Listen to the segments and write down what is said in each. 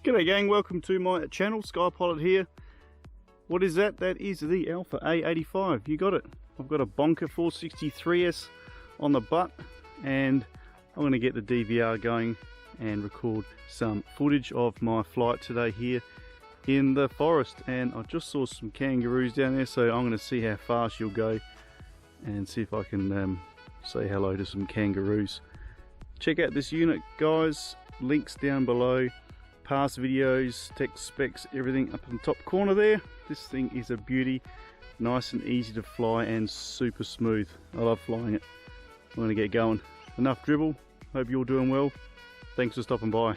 G'day gang, welcome to my channel, Skypilot here. What is that? That is the Alpha A85, you got it. I've got a Bonker 463S on the butt and I'm going to get the DVR going and record some footage of my flight today here in the forest. And I just saw some kangaroos down there, so I'm going to see how fast you'll go and see if I can say hello to some kangaroos. Check out this unit guys, links down below. Past videos, tech specs, everything up in the top corner there. This thing is a beauty, nice and easy to fly and super smooth. I love flying it. I'm going to get going. Enough dribble, hope you're doing well. Thanks for stopping by.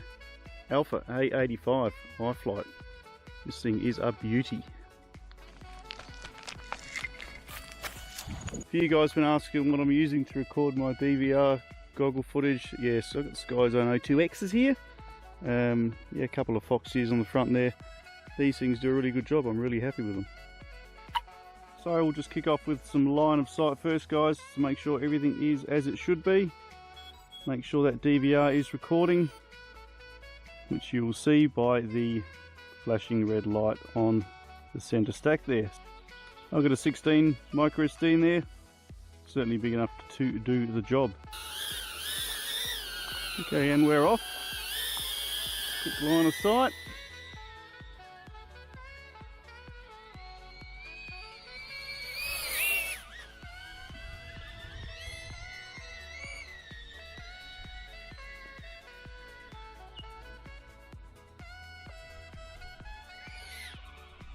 Alpha A85 iFlight. This thing is a beauty. A few of you guys have been asking what I'm using to record my DVR goggle footage. Yes, I've got the Skyzone 02X's here. Yeah, a couple of Fox ears on the front there. These things do a really good job. I'm really happy with them. So we'll just kick off with some line of sight first guys, to make sure everything is as it should be. Make sure that DVR is recording, which you will see by the flashing red light on the center stack there. I've got a 16 micro SD in there, certainly big enough to do the job. Okay, and we're off. Quick line of sight.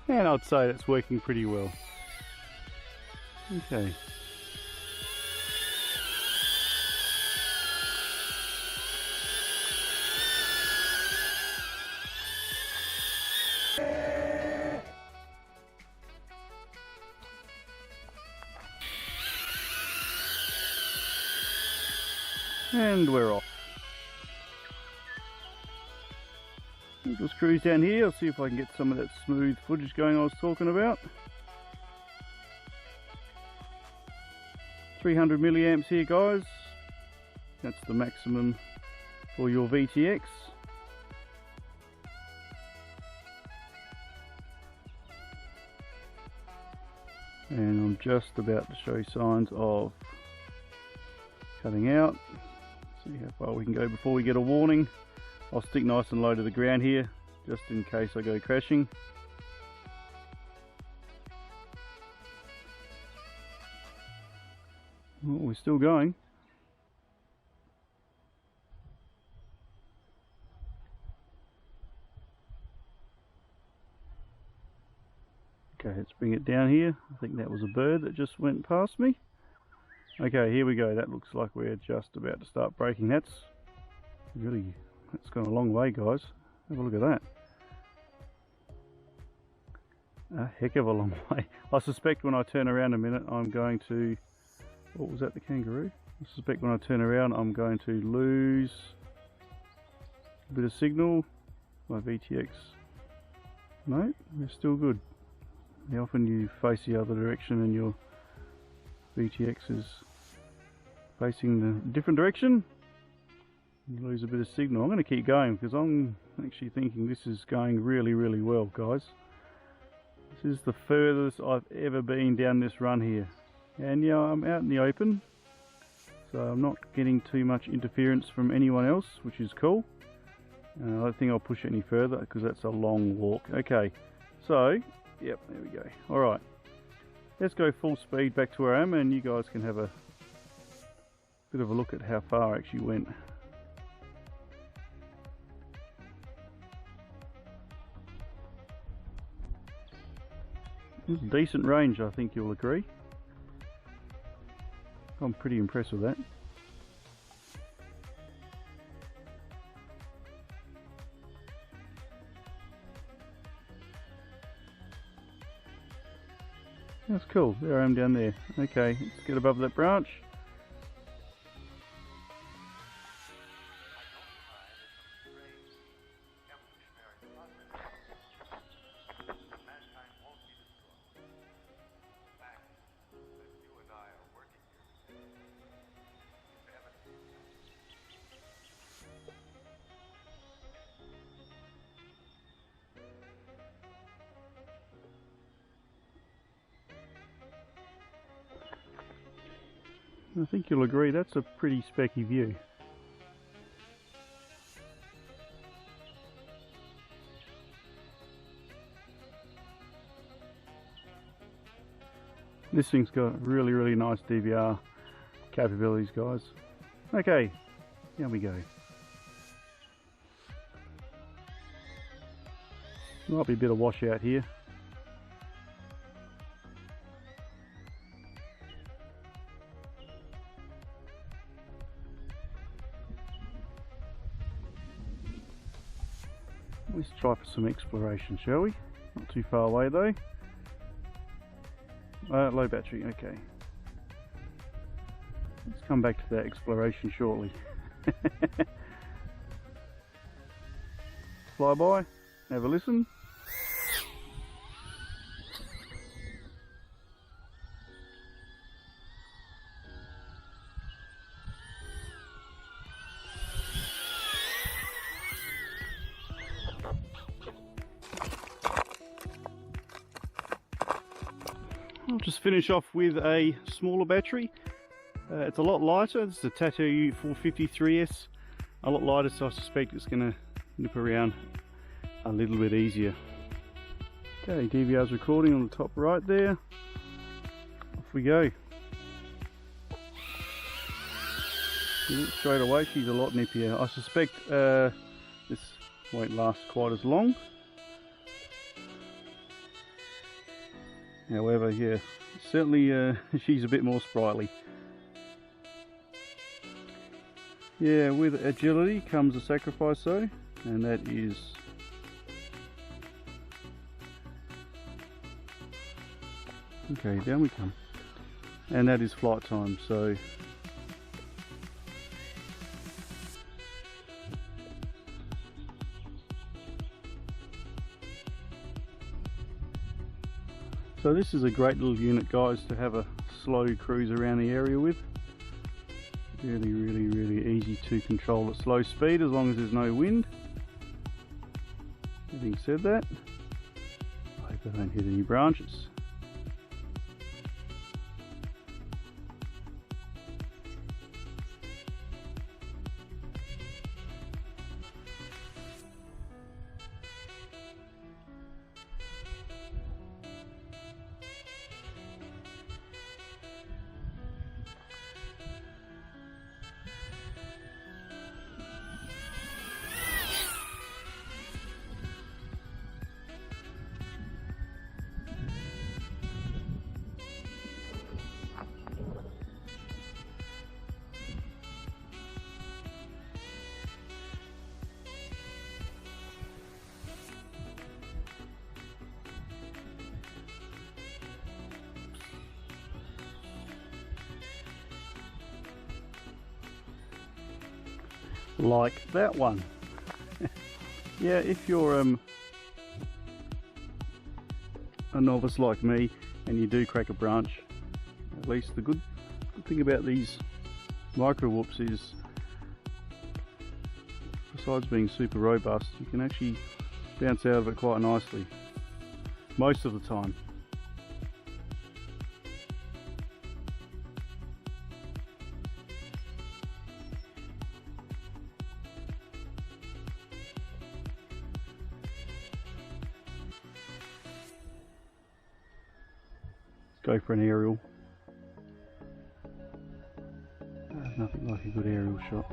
And I'd say that's working pretty well. Okay. And we're off. We'll just cruise down here. I'll see if I can get some of that smooth footage going I was talking about. 300 milliamps here guys. That's the maximum for your VTX. And I'm just about to show signs of cutting out. See how far we can go before we get a warning. I'll stick nice and low to the ground here, just in case I go crashing. Oh, we're still going. Okay, let's bring it down here. I think that was a bird that just went past me. Okay, here we go. That looks like we're just about to start braking. That's gone a long way, guys. Have a look at that. A heck of a long way. I suspect when I turn around a minute, I'm going to... What was that, the kangaroo? I suspect when I turn around, I'm going to lose a bit of signal. My VTX... No, we're still good. How often you face the other direction and your VTX is facing the different direction, you lose a bit of signal. I'm going to keep going because I'm actually thinking this is going really well guys. This is the furthest I've ever been down this run here, and yeah, I'm out in the open, so I'm not getting too much interference from anyone else, which is cool. I don't think I'll push it any further because that's a long walk. Okay, so yep, there we go. Alright, let's go full speed back to where I am and you guys can have a bit of a look at how far I actually went. Decent range, I think you'll agree. I'm pretty impressed with that. That's cool. There I am down there. Okay, let's get above that branch. I think you'll agree that's a pretty specky view. This thing's got really nice DVR capabilities, guys. Okay, here we go. Might be a bit of washout here. Let's try for some exploration, shall we? Not too far away though. Low battery, okay. Let's come back to that exploration shortly. Fly by, have a listen. I'll just finish off with a smaller battery. It's a lot lighter. This is a Tattoo 453S. A lot lighter, so I suspect it's going to nip around a little bit easier. Okay, DVR's recording on the top right there. Off we go. Straight away, she's a lot nippier. I suspect this won't last quite as long. However, yeah, certainly she's a bit more sprightly. Yeah, with agility comes a sacrifice though, and that is okay, down we come. And that is flight time, so this is a great little unit, guys, to have a slow cruise around the area with. Really easy to control at slow speed as long as there's no wind. Having said that, I hope I don't hit any branches. Like that one. Yeah, if you're a novice like me and you do crack a branch, at least the good thing about these micro whoops is, besides being super robust, you can actually bounce out of it quite nicely most of the time. Go for an aerial. Nothing like a good aerial shot.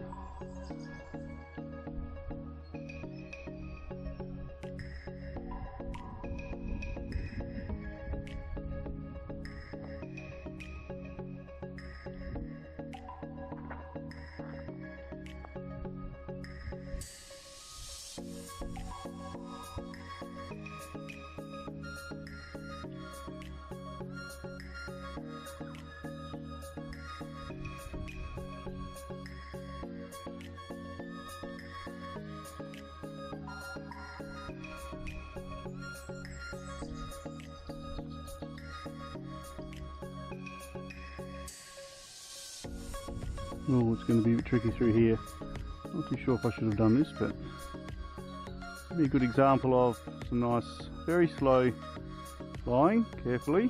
Oh, it's going to be a bit tricky through here. Not too sure if I should have done this, but be a good example of some nice, very slow flying, carefully.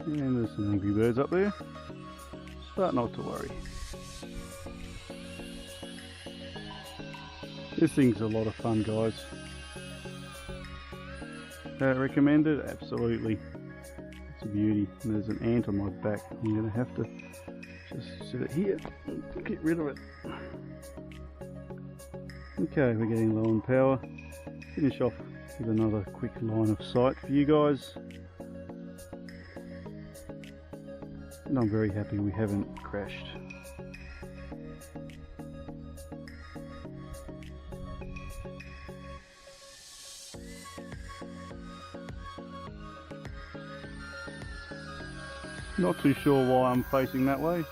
And there's some angry birds up there, but not to worry. This thing's a lot of fun, guys. Recommended? Absolutely. It's a beauty. And there's an ant on my back. I'm going to have to just sit it here and get rid of it. Okay, we're getting low on power. Finish off with another quick line of sight for you guys. And I'm very happy we haven't crashed. Not too sure why I'm facing that way.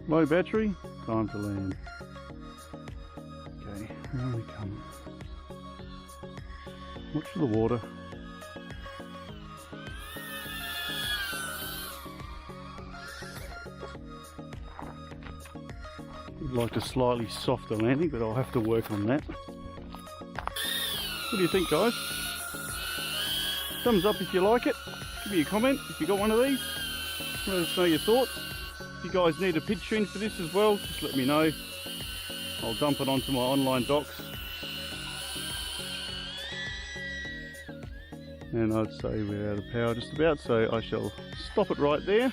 Low battery, time to land. Okay, here we come. Watch for the water. Would like a slightly softer landing, but I'll have to work on that. What do you think, guys? Thumbs up if you like it. Give me a comment if you got one of these. Let us know your thoughts. If you guys need a pitch tune for this as well, just let me know. I'll dump it onto my online docs. And I'd say we're out of power just about, so I shall stop it right there.